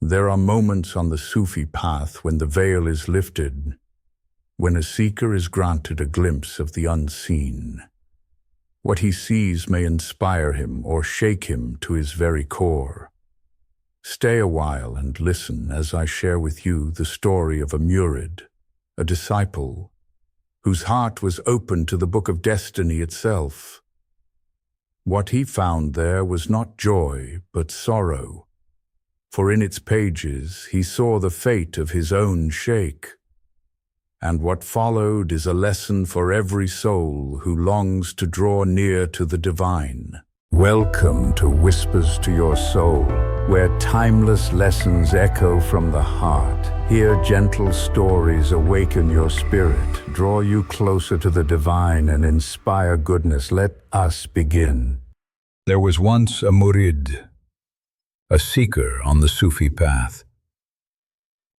There are moments on the Sufi path when the veil is lifted, when a seeker is granted a glimpse of the unseen. What he sees may inspire him or shake him to his very core. Stay a while and listen as I share with you the story of a Murid, a disciple, whose heart was open to the book of destiny itself. What he found there was not joy, but sorrow, for in its pages he saw the fate of his own Shaykh. And what followed is a lesson for every soul who longs to draw near to the divine. Welcome to Whispers to Your Soul, where timeless lessons echo from the heart. Here gentle stories awaken your spirit, draw you closer to the divine, and inspire goodness. Let us begin. There was once a Murid, a seeker on the Sufi path.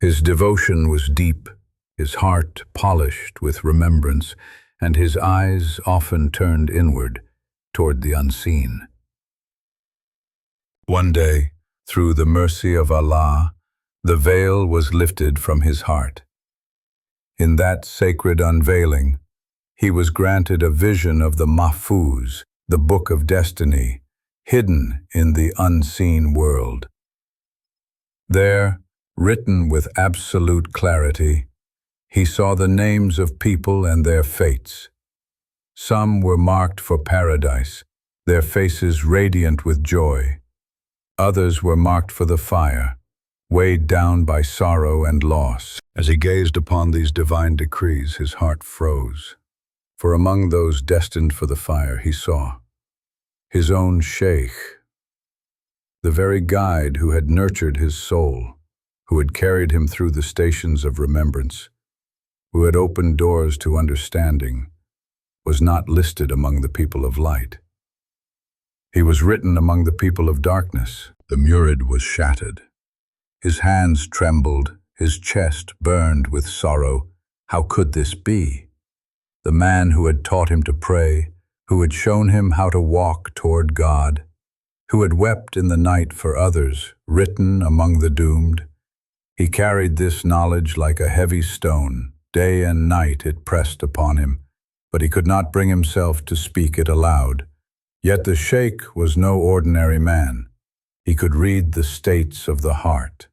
His devotion was deep, his heart polished with remembrance, and his eyes often turned inward toward the unseen. One day, through the mercy of Allah, the veil was lifted from his heart. In that sacred unveiling, he was granted a vision of the Mahfuz, the book of destiny, hidden in the unseen world. There, written with absolute clarity, he saw the names of people and their fates. Some were marked for paradise, their faces radiant with joy. Others were marked for the fire, weighed down by sorrow and loss. As he gazed upon these divine decrees, his heart froze. For among those destined for the fire, he saw his own Shaykh, the very guide who had nurtured his soul, who had carried him through the stations of remembrance, who had opened doors to understanding, was not listed among the people of light. He was written among the people of darkness. The Murid was shattered. His hands trembled, his chest burned with sorrow. How could this be? The man who had taught him to pray, who had shown him how to walk toward God, who had wept in the night for others, written among the doomed. He carried this knowledge like a heavy stone. Day and night it pressed upon him, but he could not bring himself to speak it aloud. Yet the Shaykh was no ordinary man. He could read the states of the heart.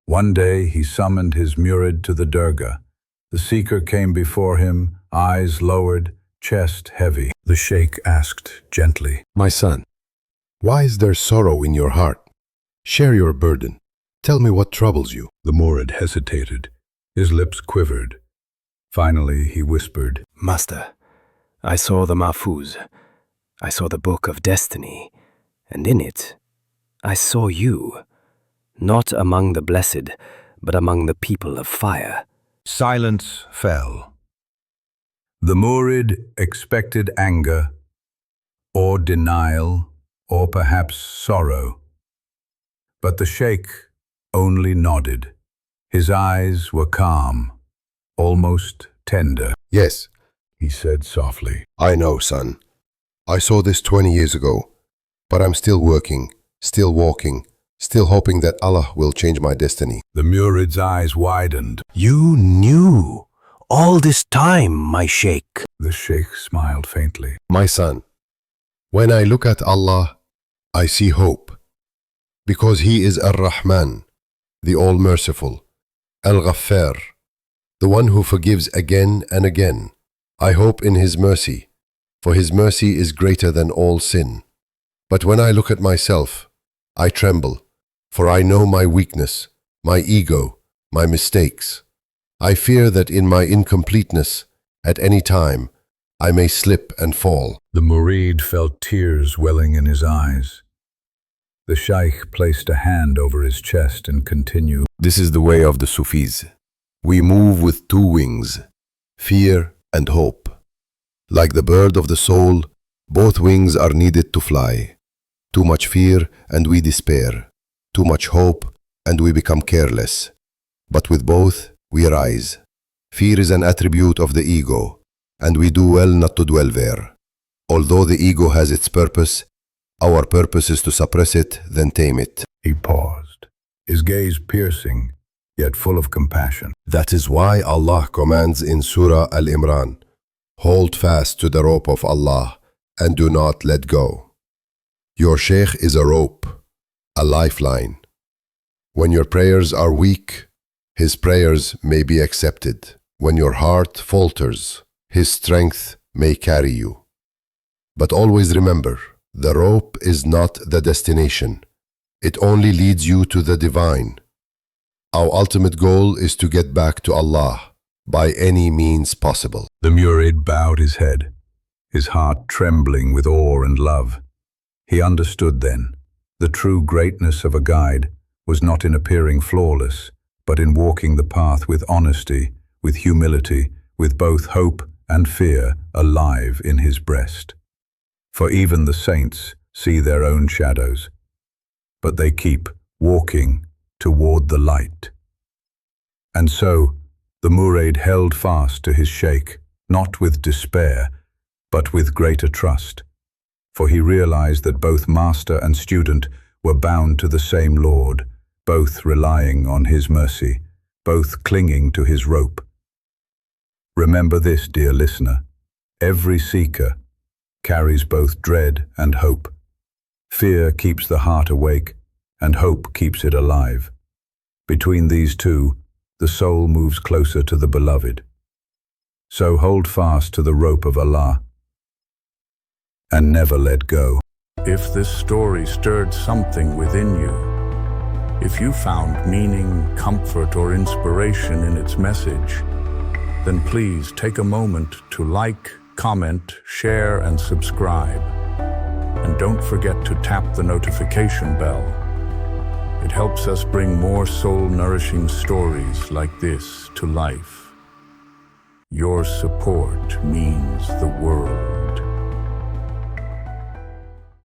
One day he summoned his Murid to the Durgah. The seeker came before him, eyes lowered, chest heavy. The Shaykh asked gently, "My son, why is there sorrow in your heart? Share your burden. Tell me what troubles you." The Murid hesitated. His lips quivered. Finally he whispered, "Master, I saw the Mahfuz. I saw the book of destiny, and in it, I saw you, not among the blessed, but among the people of fire." Silence fell. The Murid expected anger, or denial, or perhaps sorrow. But the Shaykh only nodded. His eyes were calm, almost tender. "Yes," he said softly. "I know, son. I saw this 20 years ago, but I'm still working, still walking, still hoping that Allah will change my destiny." The Murid's eyes widened. "You knew all this time, my Shaykh." The Shaykh smiled faintly. "My son, when I look at Allah, I see hope, because He is Ar-Rahman, the All-Merciful, Al-Ghaffar, the one who forgives again and again. I hope in His mercy, for His mercy is greater than all sin. But when I look at myself, I tremble, for I know my weakness, my ego, my mistakes. I fear that in my incompleteness, at any time, I may slip and fall." The Murid felt tears welling in his eyes. The Shaykh placed a hand over his chest and continued, "This is the way of the Sufis. We move with two wings, fear and hope. Like the bird of the soul, both wings are needed to fly. Too much fear and we despair. Too much hope and we become careless. But with both, we rise. Fear is an attribute of the ego, and we do well not to dwell there. Although the ego has its purpose, our purpose is to suppress it, then tame it." He paused, his gaze piercing, yet full of compassion. That is why Allah commands in Surah Al-Imran, hold fast to the rope of Allah and do not let go. Your Shaykh is a rope, a lifeline. When your prayers are weak, his prayers may be accepted. When your heart falters, his strength may carry you. But always remember, the rope is not the destination. It only leads you to the divine. Our ultimate goal is to get back to Allah by any means possible. The Murid bowed his head, his heart trembling with awe and love. He understood then, the true greatness of a guide was not in appearing flawless, but in walking the path with honesty, with humility, with both hope and fear alive in his breast. For even the saints see their own shadows, but they keep walking toward the light. And so, the Murid held fast to his Shaykh, not with despair, but with greater trust, for he realized that both master and student were bound to the same Lord, both relying on his mercy, both clinging to his rope. Remember this, dear listener, every seeker carries both dread and hope. Fear keeps the heart awake, and hope keeps it alive. Between these two, the soul moves closer to the beloved. So hold fast to the rope of Allah, and never let go. If this story stirred something within you, if you found meaning, comfort, or inspiration in its message, then please take a moment to like, comment, share, and subscribe. And don't forget to tap the notification bell. It helps us bring more soul-nourishing stories like this to life. Your support means the world.